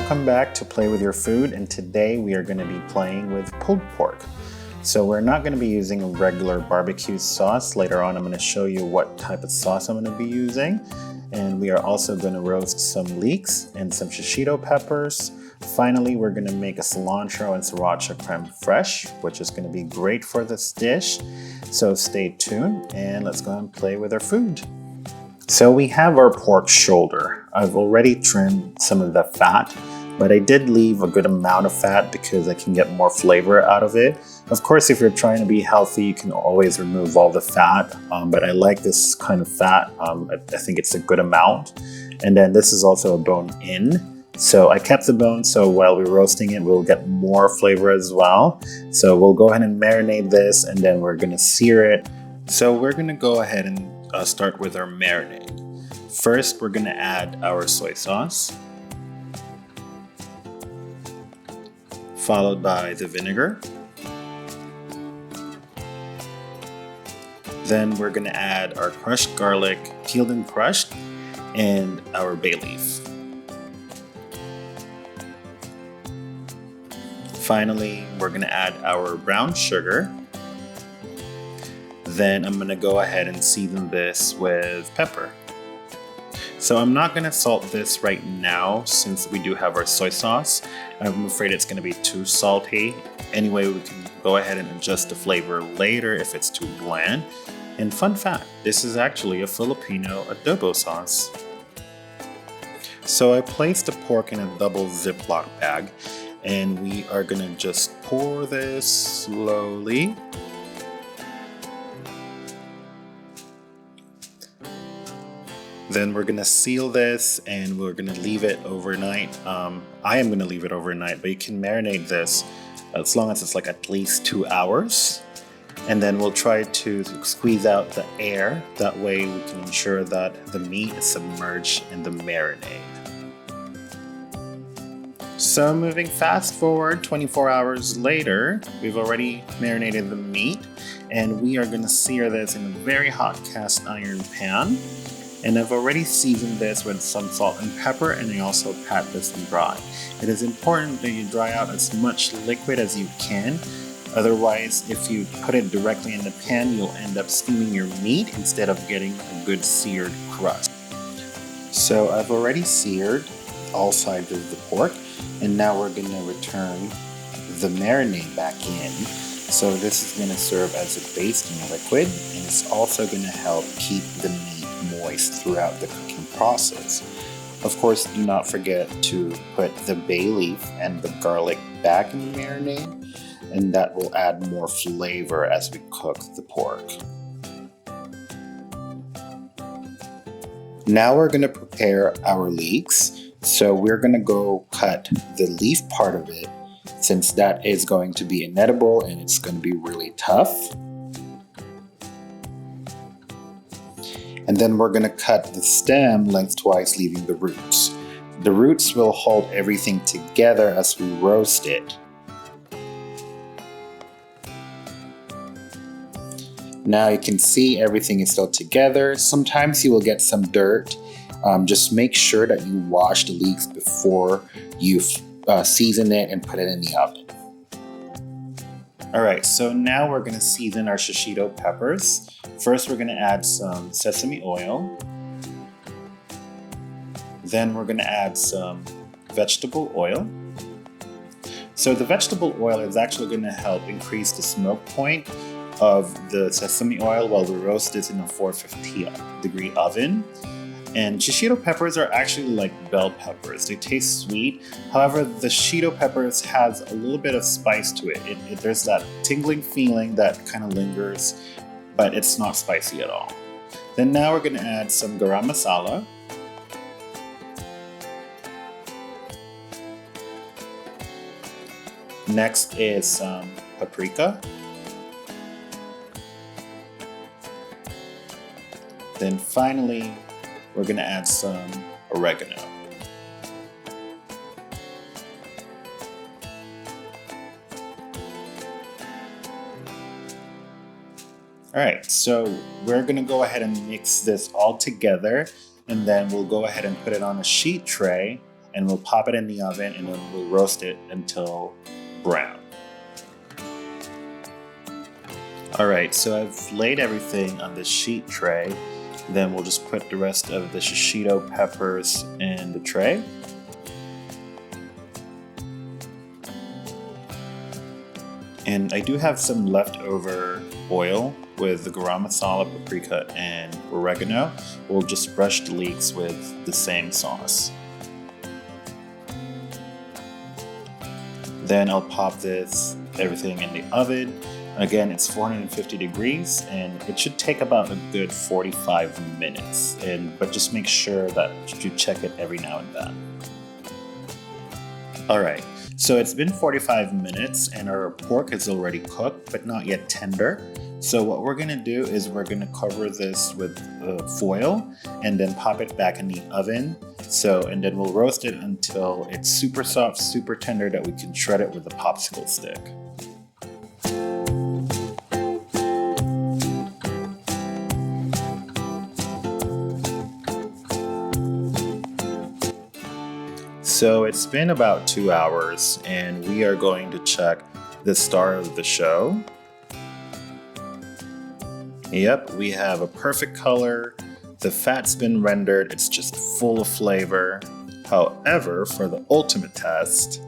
Welcome back to Play With Your Food, and today we are going to be playing with pulled pork. So we're not going to be using a regular barbecue sauce. Later on I'm going to show you what type of sauce I'm going to be using. And we are also going to roast some leeks and some shishito peppers. Finally, we're going to make a cilantro and Sriracha creme fraiche, which is going to be great for this dish. So stay tuned and let's go ahead and play with our food. So we have our pork shoulder. I've already trimmed some of the fat, but I did leave a good amount of fat because I can get more flavor out of it. Of course, if you're trying to be healthy, you can always remove all the fat, but I like this kind of fat. I think it's a good amount. And then this is also a bone in. So I kept the bone, so while we're roasting it, we'll get more flavor as well. So we'll go ahead and marinate this, and then we're gonna sear it. So we're gonna go ahead and start with our marinade. First, we're gonna add our soy sauce, followed by the vinegar. Then we're gonna add our crushed garlic, peeled and crushed, and our bay leaf. Finally, we're gonna add our brown sugar. Then I'm gonna go ahead and season this with pepper. So I'm not gonna salt this right now since we do have our soy sauce. I'm afraid it's gonna be too salty. Anyway, we can go ahead and adjust the flavor later if it's too bland. And fun fact, this is actually a Filipino adobo sauce. So I placed the pork in a double Ziploc bag, and we are gonna just pour this slowly. Then we're gonna seal this and we're gonna leave it overnight. I am gonna leave it overnight, but you can marinate this as long as it's like at least 2 hours. And then we'll try to squeeze out the air. That way we can ensure that the meat is submerged in the marinade. So moving fast forward 24 hours later, we've already marinated the meat, and we are gonna sear this in a very hot cast iron pan. And I've already seasoned this with some salt and pepper, and I also pat this dry. It is important that you dry out as much liquid as you can. Otherwise, if you put it directly in the pan, you'll end up steaming your meat instead of getting a good seared crust. So I've already seared all sides of the pork, and now we're gonna return the marinade back in. So this is gonna serve as a basting liquid, and it's also gonna help keep the meat moist throughout the cooking process. Of course, do not forget to put the bay leaf and the garlic back in the marinade, and that will add more flavor as we cook the pork. Now we're going to prepare our leeks. So we're going to go cut the leaf part of it, since that is going to be inedible and it's going to be really tough. And then we're gonna cut the stem lengthwise, leaving the roots. The roots will hold everything together as we roast it. Now you can see everything is still together. Sometimes you will get some dirt. Just make sure that you wash the leeks before you season it and put it in the oven. Alright, so now we're gonna season our shishito peppers. First, we're gonna add some sesame oil. Then we're gonna add some vegetable oil. So the vegetable oil is actually gonna help increase the smoke point of the sesame oil while we roast this in a 450 degree oven. And shishito peppers are actually like bell peppers. They taste sweet. However, the shishito peppers has a little bit of spice to it. There's that tingling feeling that kind of lingers, but it's not spicy at all. Then now we're gonna add some garam masala. Next is some paprika. Then finally, we're gonna add some oregano. Alright, so we're gonna go ahead and mix this all together, and then we'll go ahead and put it on a sheet tray and we'll pop it in the oven and then we'll roast it until brown. Alright, so I've laid everything on the sheet tray. Then we'll just put the rest of the shishito peppers in the tray. And I do have some leftover oil with the garam masala, paprika, and oregano. We'll just brush the leeks with the same sauce. Then I'll pop everything in the oven. Again, it's 450 degrees and it should take about a good 45 minutes. But just make sure that you check it every now and then. Alright, so it's been 45 minutes and our pork is already cooked but not yet tender. So what we're going to do is we're going to cover this with foil and then pop it back in the oven. And then we'll roast it until it's super soft, super tender that we can shred it with a popsicle stick. So it's been about 2 hours and we are going to check the star of the show. Yep, we have a perfect color. The fat's been rendered. It's just full of flavor. However, for the ultimate test,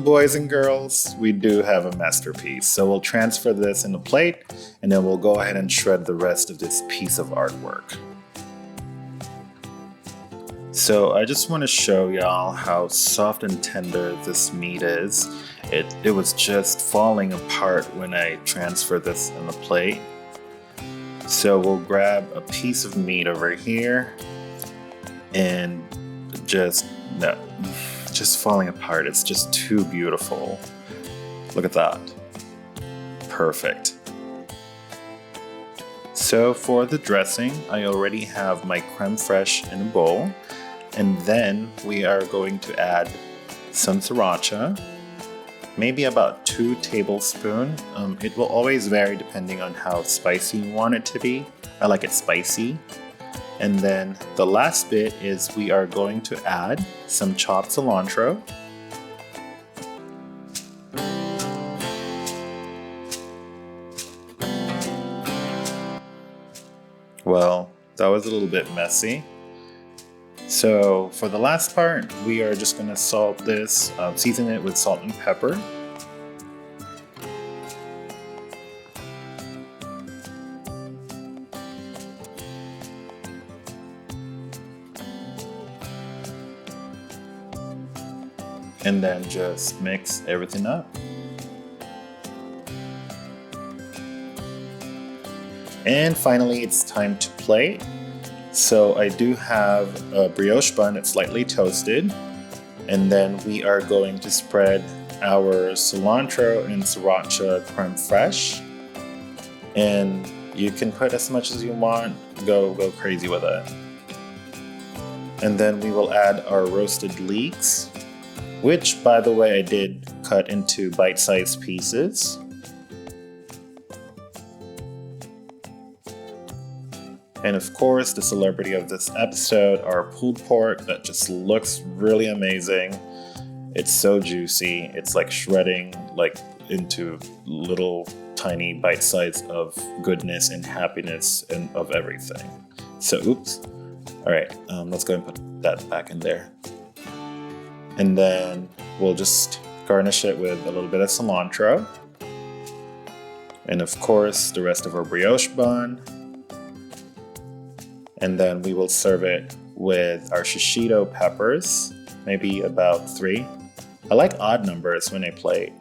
boys and girls, we do have a masterpiece. So we'll transfer this in a plate and then we'll go ahead and shred the rest of this piece of artwork. So I just want to show y'all how soft and tender this meat is. It was just falling apart when I transferred this in the plate. So we'll grab a piece of meat over here and just falling apart. It's just too beautiful. Look at that. Perfect. So for the dressing, I already have my creme fraiche in a bowl. And then we are going to add some sriracha, maybe about 2 tablespoons. It will always vary depending on how spicy you want it to be. I like it spicy. And then the last bit is we are going to add some chopped cilantro. Well, that was a little bit messy. So for the last part, we are just going to salt this, season it with salt and pepper. And then just mix everything up. And finally, it's time to plate. So I do have a brioche bun that's slightly toasted. And then we are going to spread our cilantro and sriracha creme fraiche. And you can put as much as you want, go crazy with it. And then we will add our roasted leeks, which by the way I did cut into bite-sized pieces. And of course, the celebrity of this episode, our pulled pork that just looks really amazing. It's so juicy. It's like shredding into little tiny bite size of goodness and happiness and of everything. So, oops. All right, let's go and put that back in there. And then we'll just garnish it with a little bit of cilantro. And of course, the rest of our brioche bun. And then we will serve it with our shishito peppers, maybe about 3. I like odd numbers when I plate.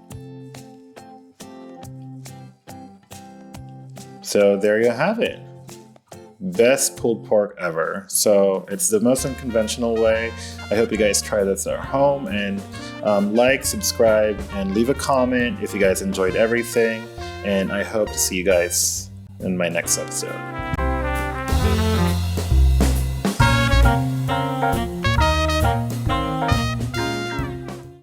So there you have it. Best pulled pork ever. So it's the most unconventional way. I hope you guys try this at home and like, subscribe, and leave a comment if you guys enjoyed everything. And I hope to see you guys in my next episode.